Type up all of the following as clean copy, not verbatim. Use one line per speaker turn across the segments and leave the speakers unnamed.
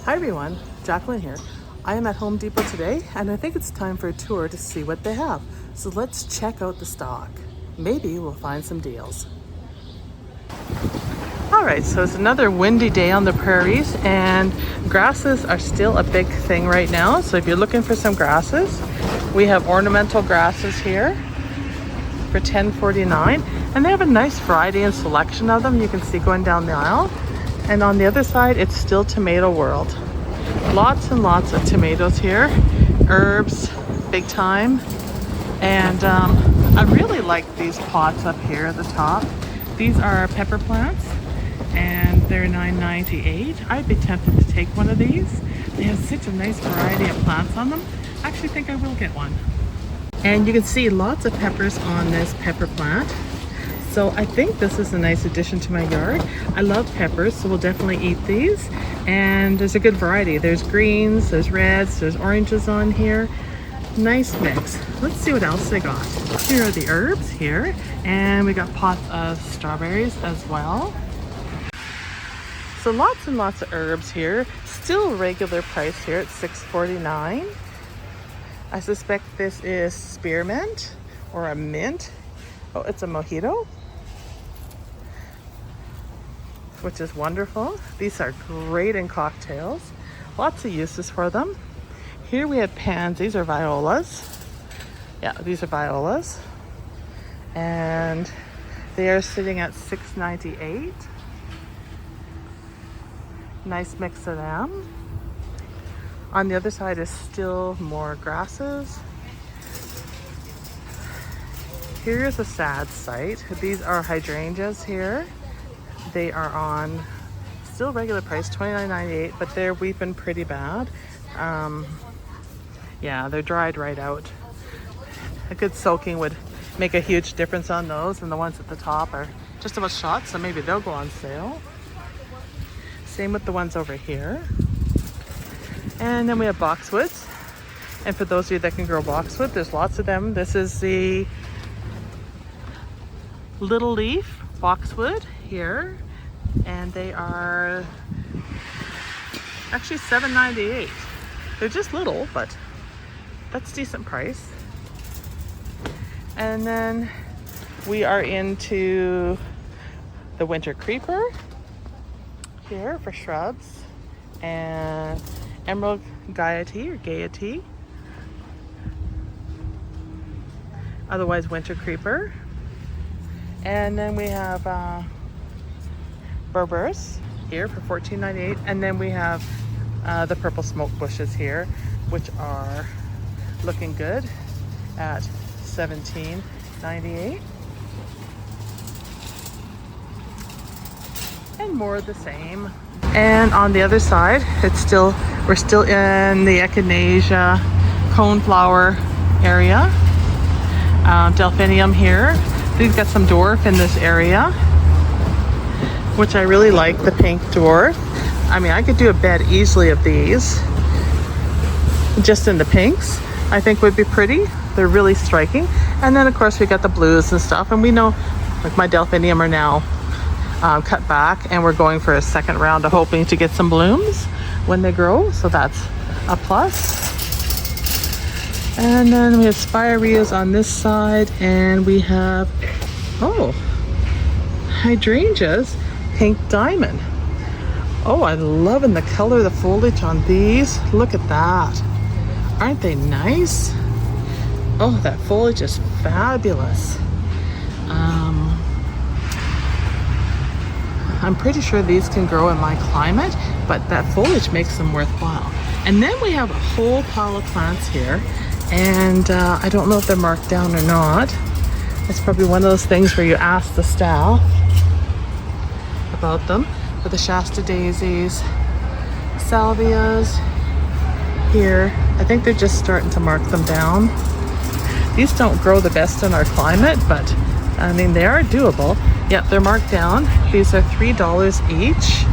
Hi everyone, Jacqueline here. I am at Home Depot today and I think it's time for a tour to see what they have. So let's check out the stock. Maybe we'll find some deals. Alright, so it's another windy day on the prairies and grasses are still a big thing right now. So if you're looking for some grasses, we have ornamental grasses here for $10.49 and they have a nice variety and selection of them. You can see going down the aisle. And on the other side, it's still tomato world. Lots and lots of tomatoes here. Herbs, big time. And I really like these pots up here at the top. These are pepper plants and they're $9.98. I'd be tempted to take one of these. They have such a nice variety of plants on them. I actually think I will get one. And you can see lots of peppers on this pepper plant. So I think this is a nice addition to my yard. I love peppers, so we'll definitely eat these. And there's a good variety. There's greens, there's reds, there's oranges on here. Nice mix. Let's see what else they got. Here are the herbs here. And we got pots of strawberries as well. So lots and lots of herbs here. Still regular price here at $6.49. I suspect this is spearmint or a mint. Oh, it's a mojito, which is wonderful. These are great in cocktails. Lots of uses for them. Here we have pansies or violas. Yeah, these are violas. And they are sitting at $6.98. Nice mix of them. On the other side is still more grasses. Here's a sad sight. These are hydrangeas here. They are on still regular price, $29.98, but they're weeping pretty bad. Yeah, they're dried right out. A good soaking would make a huge difference on those, and the ones at the top are just about shot, so maybe they'll go on sale. Same with the ones over here. And then we have boxwoods. And for those of you that can grow boxwood, there's lots of them. This is the little leaf boxwood here, and they are actually $7.98. They're just little, but that's decent price. And then we are into the winter creeper here for shrubs, and emerald gaiety or gaiety, otherwise winter creeper. And then we have Berberis here for $14.98. And then we have the purple smoke bushes here, which are looking good at $17.98. And more of the same. And on the other side, we're still in the echinacea coneflower area. Delphinium here. We've got some dwarf in this area, which I really like, the pink dwarf. I mean, I could do a bed easily of these, just in the pinks. I think would be pretty. They're really striking. And then of course we got the blues and stuff, and we know like my delphinium are now cut back, and we're going for a second round of hoping to get some blooms when they grow, so that's a plus. And then we have spireas on this side, and we have, oh, hydrangeas, pink diamond. Oh, I'm loving the color of the foliage on these. Look at that. Aren't they nice? Oh, that foliage is fabulous. I'm pretty sure these can grow in my climate, but that foliage makes them worthwhile. And then we have a whole pile of plants here. And I don't know if they're marked down or not. It's probably one of those things where you ask the staff about them. But the Shasta daisies, salvias here, I think they're just starting to mark them down. These don't grow the best in our climate, but I mean, they are doable. Yep, they're marked down. These are $3 each.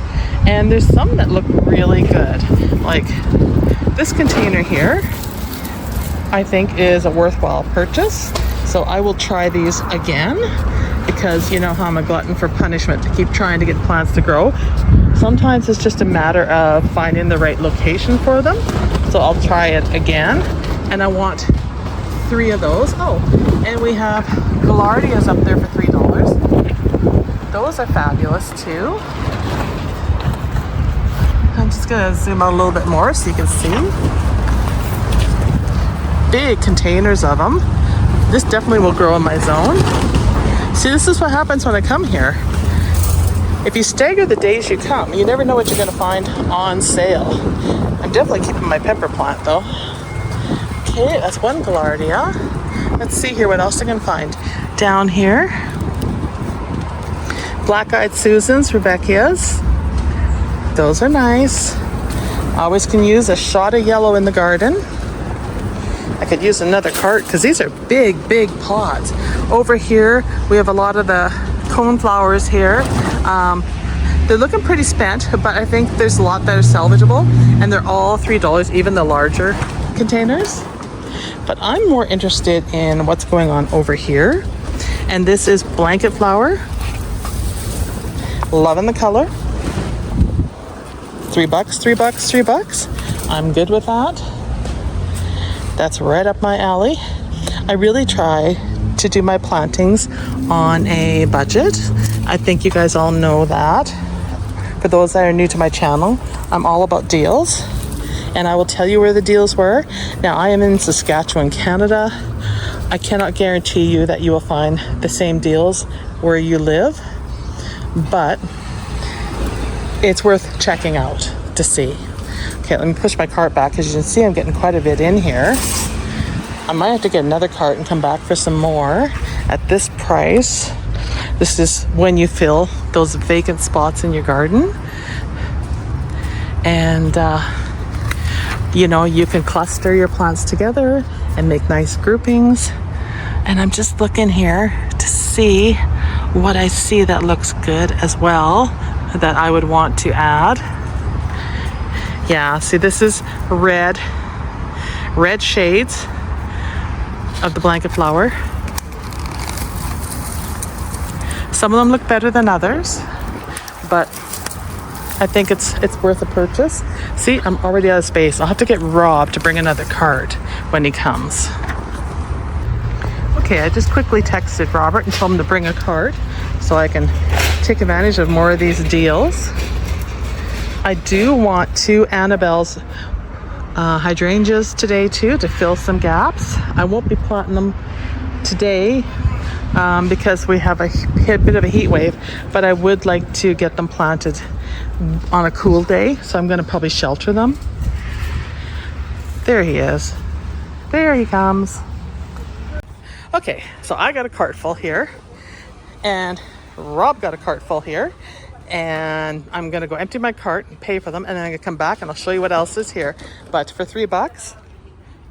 And there's some that look really good. Like this container here, I think is a worthwhile purchase. So I will try these again. because you know how I'm a glutton for punishment to keep trying to get plants to grow. Sometimes it's just a matter of finding the right location for them. So I'll try it again. And I want 3 of those. Oh, and we have gaillardias up there for $3. Those are fabulous too. I'm just gonna zoom out a little bit more so you can see. Big containers of them. This definitely will grow in my zone. See, this is what happens when I come here. If you stagger the days you come, you never know what you're gonna find on sale. I'm definitely keeping my pepper plant though. Okay, that's one gaillardia. Let's see here what else I can find. Down here, black-eyed Susans, Rebecca's. Those are nice. Always can use a shot of yellow in the garden. I could use another cart because these are big, big pots. Over here, we have a lot of the cone flowers here. They're looking pretty spent, but I think there's a lot that are salvageable, and they're all $3, even the larger containers. But I'm more interested in what's going on over here. And this is blanket flower. Loving the color. $3, $3, $3. I'm good with that. That's right up my alley. I really try to do my plantings on a budget. I think you guys all know that. For those that are new to my channel, I'm all about deals. And I will tell you where the deals were. Now, I am in Saskatchewan, Canada. I cannot guarantee you that you will find the same deals where you live, but it's worth checking out to see. Okay, let me push my cart back because you can see I'm getting quite a bit in here. I might have to get another cart and come back for some more at this price. This is when you fill those vacant spots in your garden. And you know, you can cluster your plants together and make nice groupings. And I'm just looking here to see what I see that looks good as well that I would want to add. Yeah, see, this is red shades of the blanket flower. Some of them look better than others, but I think it's worth a purchase. See, I'm already out of space. I'll have to get Rob to bring another cart when he comes. Okay, I just quickly texted Robert and told him to bring a cart so I can take advantage of more of these deals. I do want 2 Annabelle's hydrangeas today too to fill some gaps. I won't be planting them today because we have a bit of a heat wave, but I would like to get them planted on a cool day, so I'm going to probably shelter them. There he is. There he comes. Okay, so I got a cart full here, and Rob got a cart full here, and I'm going to go empty my cart and pay for them, and then I'm going to come back and I'll show you what else is here. But for $3,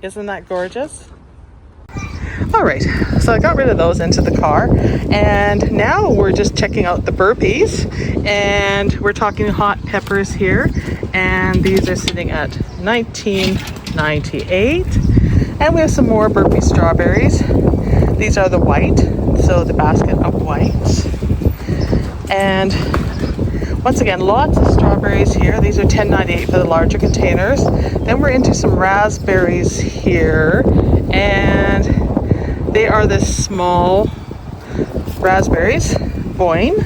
isn't that gorgeous? All right, so I got rid of those into the car, and now we're just checking out the burpees, and we're talking hot peppers here, and these are sitting at $19.98, and we have some more burpee strawberries. These are the white, so the basket of whites, and once again, lots of strawberries here. These are $10.98 for the larger containers. Then we're into some raspberries here, and they are the small raspberries, boyne,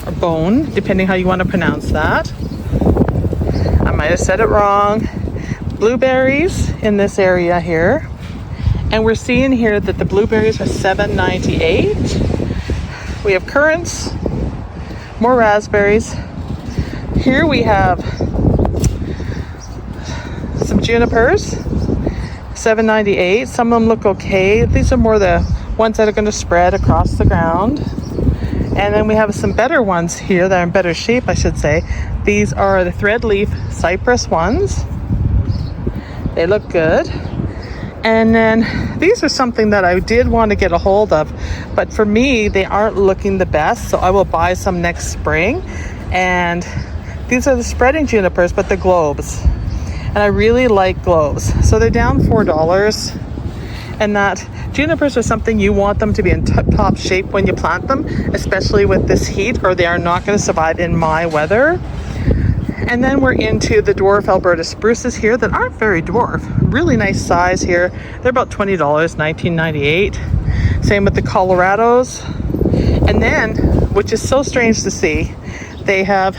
or bone, depending how you want to pronounce that. I might have said it wrong. Blueberries in this area here. And we're seeing here that the blueberries are $7.98. We have currants, more raspberries. Here we have some junipers. $7.98. Some of them look okay. These are more the ones that are going to spread across the ground. And then we have some better ones here that are in better shape, I should say. These are the thread leaf cypress ones. They look good. And then these are something that I did want to get a hold of, but for me, they aren't looking the best, so I will buy some next spring. And these are the spreading junipers, but the globes. And I really like globes. So they're down $4. and that junipers are something you want them to be in tip-top shape when you plant them, especially with this heat, or they are not going to survive in my weather. And then we're into the dwarf Alberta spruces here that aren't very dwarf. Really nice size here. They're about $20, $19.98. Same with the Colorados. And then, which is so strange to see, they have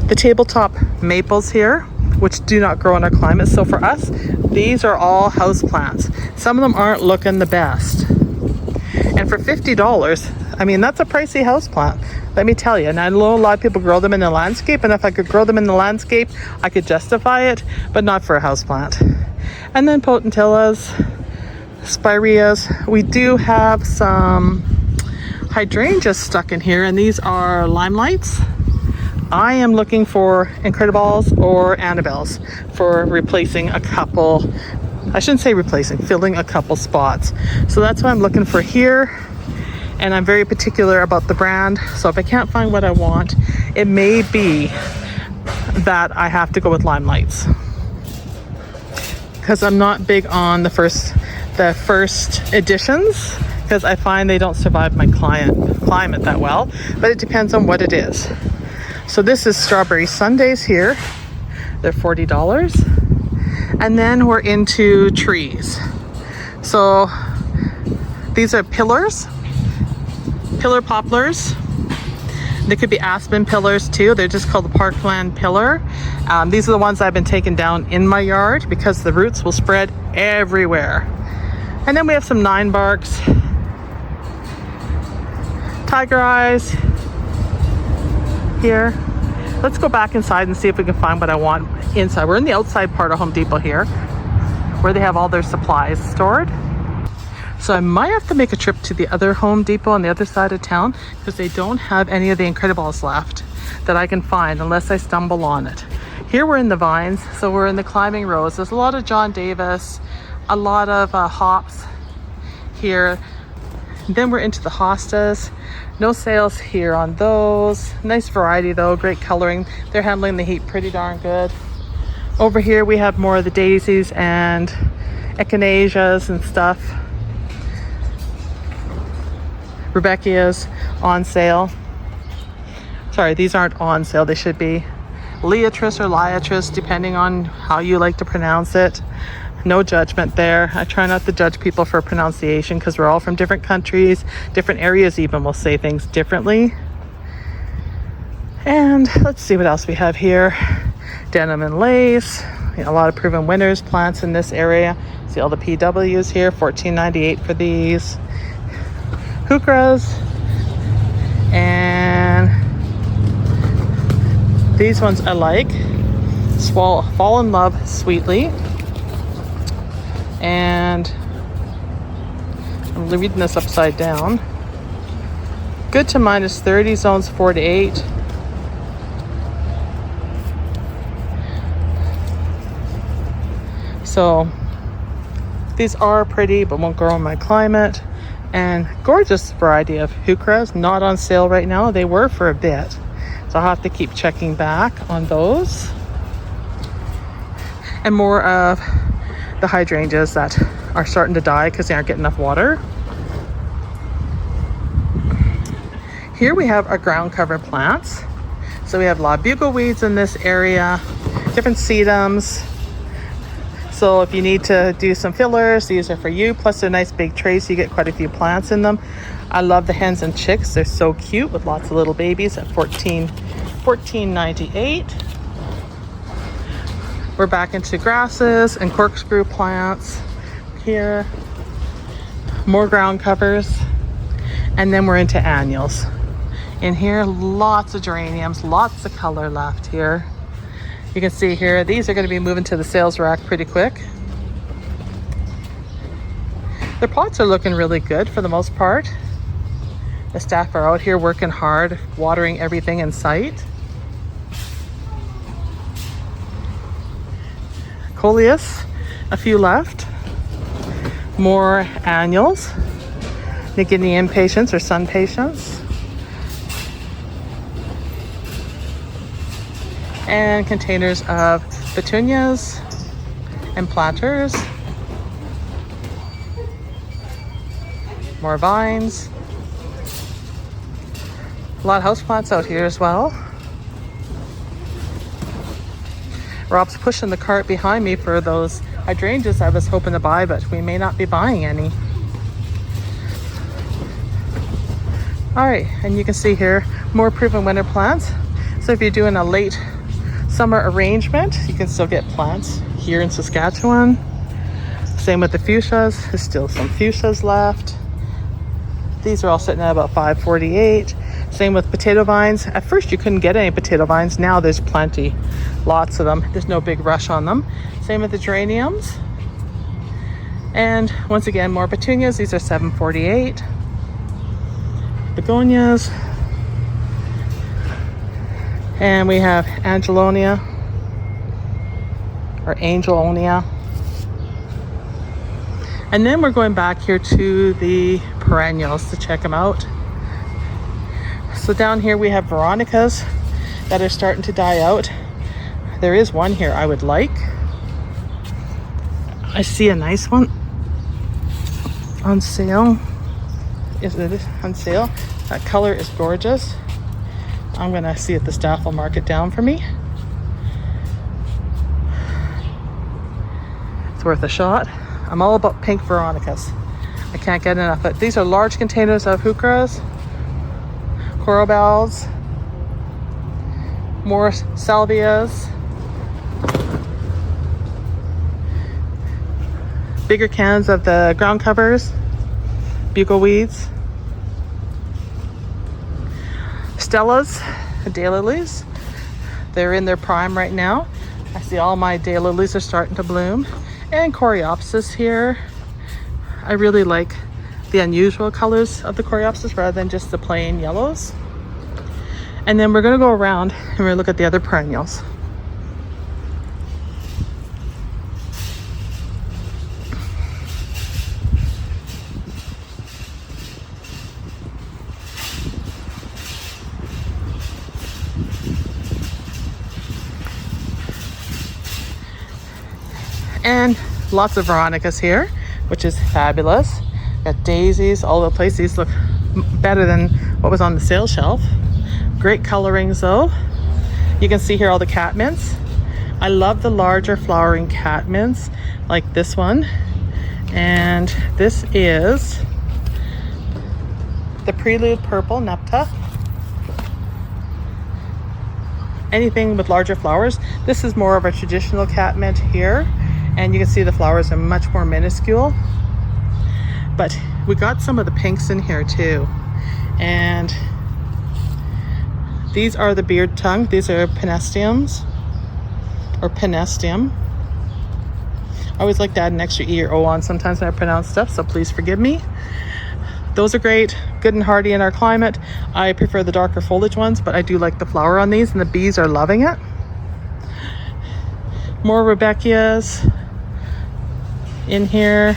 the tabletop maples here, which do not grow in our climate. So for us, these are all house plants. Some of them aren't looking the best. And for $50, I mean, that's a pricey house plant, let me tell you. And I know a lot of people grow them in the landscape, and if I could grow them in the landscape, I could justify it, but not for a house plant. And then potentillas, spireas. We do have some hydrangeas stuck in here, and these are limelights. I am looking for Incredibles or Annabelles for replacing a couple, I shouldn't say replacing, filling a couple spots. So that's what I'm looking for here. And I'm very particular about the brand. So if I can't find what I want, it may be that I have to go with limelights, because I'm not big on the first editions, because I find they don't survive my climate that well, but it depends on what it is. So this is strawberry sundaes here. They're $40. And then we're into trees. So these are pillar poplars. They could be aspen pillars too. They're just called the parkland pillar. These are the ones I've been taking down in my yard because the roots will spread everywhere. And then we have some 9 barks, tiger eyes here. Let's go back inside and see if we can find what I want inside. We're in the outside part of Home Depot here, where they have all their supplies stored. So I might have to make a trip to the other Home Depot on the other side of town, because they don't have any of the Incredibles left that I can find unless I stumble on it. Here we're in the vines, so we're in the climbing rose. There's a lot of John Davis, a lot of hops here. Then we're into the hostas. No sales here on those. Nice variety though, great coloring. They're handling the heat pretty darn good. Over here we have more of the daisies and echinaceas and stuff. Rebecca's on sale. Sorry, these aren't on sale. They should be. Leatris or Liatris, depending on how you like to pronounce it. No judgment there. I try not to judge people for pronunciation, because we're all from different countries, different areas even will say things differently. And let's see what else we have here. Denim and lace. A lot of proven winners plants in this area. See all the PWs here, $14.98 for these. Heuchras. And these ones I like. Fall in Love Sweetly. And I'm reading this upside down. Good to -30, zones 4 to 8. So these are pretty, but won't grow in my climate. And gorgeous variety of heuchras, not on sale right now. They were for a bit, so I'll have to keep checking back on those. And more of the hydrangeas that are starting to die because they aren't getting enough water. Here we have our ground cover plants. So we have a lot of bugleweeds in this area, different sedums. So if you need to do some fillers, these are for you. Plus they're nice big trays, so you get quite a few plants in them. I love the hens and chicks. They're so cute with lots of little babies at $14.98. We're back into grasses and corkscrew plants here. More ground covers. And then we're into annuals. In here, lots of geraniums, lots of color left here. You can see here, these are going to be moving to the sales rack pretty quick. Their pots are looking really good for the most part. The staff are out here working hard, watering everything in sight. Coleus, a few left. More annuals. New Guinea patients or sun patients. And containers of petunias and planters. More vines. A lot of houseplants out here as well. Rob's pushing the cart behind me for those hydrangeas I was hoping to buy, but we may not be buying any. All right, and you can see here more proven winter plants. So if you're doing a late summer arrangement, you can still get plants here in Saskatchewan. Same with the fuchsias. There's still some fuchsias left. These are all sitting at about $5.48. Same with potato vines. At first you couldn't get any potato vines. Now there's plenty, lots of them. There's no big rush on them. Same with the geraniums. And once again, more petunias. These are $7.48. Begonias. And we have Angelonia or Angelonia. And then we're going back here to the perennials to check them out. So down here we have Veronicas that are starting to die out. There is one here I would like. I see a nice one on sale. Is it on sale? That color is gorgeous. I'm gonna see if the staff will mark it down for me. It's worth a shot. I'm all about pink Veronicas. I can't get enough of it. These are large containers of heucheras, coral bells, more salvias, bigger cans of the ground covers, bugleweeds, Stellas, daylilies. They're in their prime right now. I see all my daylilies are starting to bloom. And coreopsis here. I really like the unusual colors of the coreopsis rather than just the plain yellows. And then we're going to go around and we're going to look at the other perennials. And lots of Veronicas here, which is fabulous. Got daisies all over the place. These look better than what was on the sale shelf. Great colorings though. You can see here all the catmints. I love the larger flowering catmints like this one. And this is the Prelude Purple Nepta. Anything with larger flowers. This is more of a traditional catmint here. And you can see the flowers are much more minuscule. But we got some of the pinks in here too. And these are the beard tongue. These are penestiums or penestium. I always like to add an extra E or O on sometimes when I pronounce stuff, so please forgive me. Those are great, good and hardy in our climate. I prefer the darker foliage ones, but I do like the flower on these and the bees are loving it. More Rebecchias in here.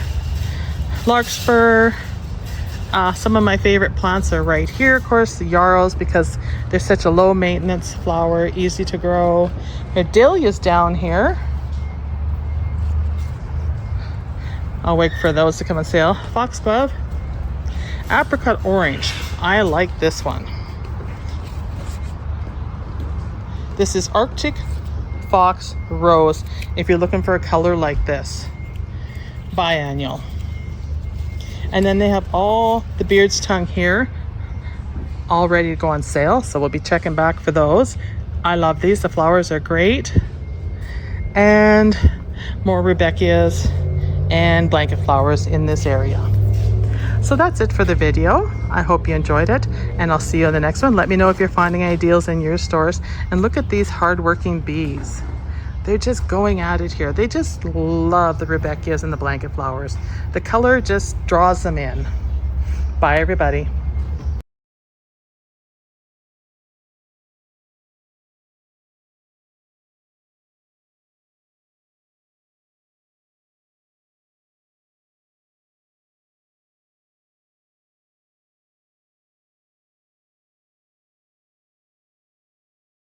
Larkspur. Some of my favorite plants are right here, of course, the yarrows, because they're such a low maintenance flower, easy to grow. There are dahlias down here. I'll wait for those to come on sale. Foxglove. Apricot orange. I like this one. This is Arctic Fox Rose, if you're looking for a color like this. Biennial. And then they have all the beard's tongue here all ready to go on sale, so we'll be checking back for those. I love these. The flowers are great. And more Rebecchias and blanket flowers in this area. So that's it for the video. I hope you enjoyed it, and I'll see you on the next one. Let me know if you're finding any deals in your stores. And look at these hardworking bees. They're just going at it here. They just love the Rebecchias and the blanket flowers. The color just draws them in. Bye, everybody.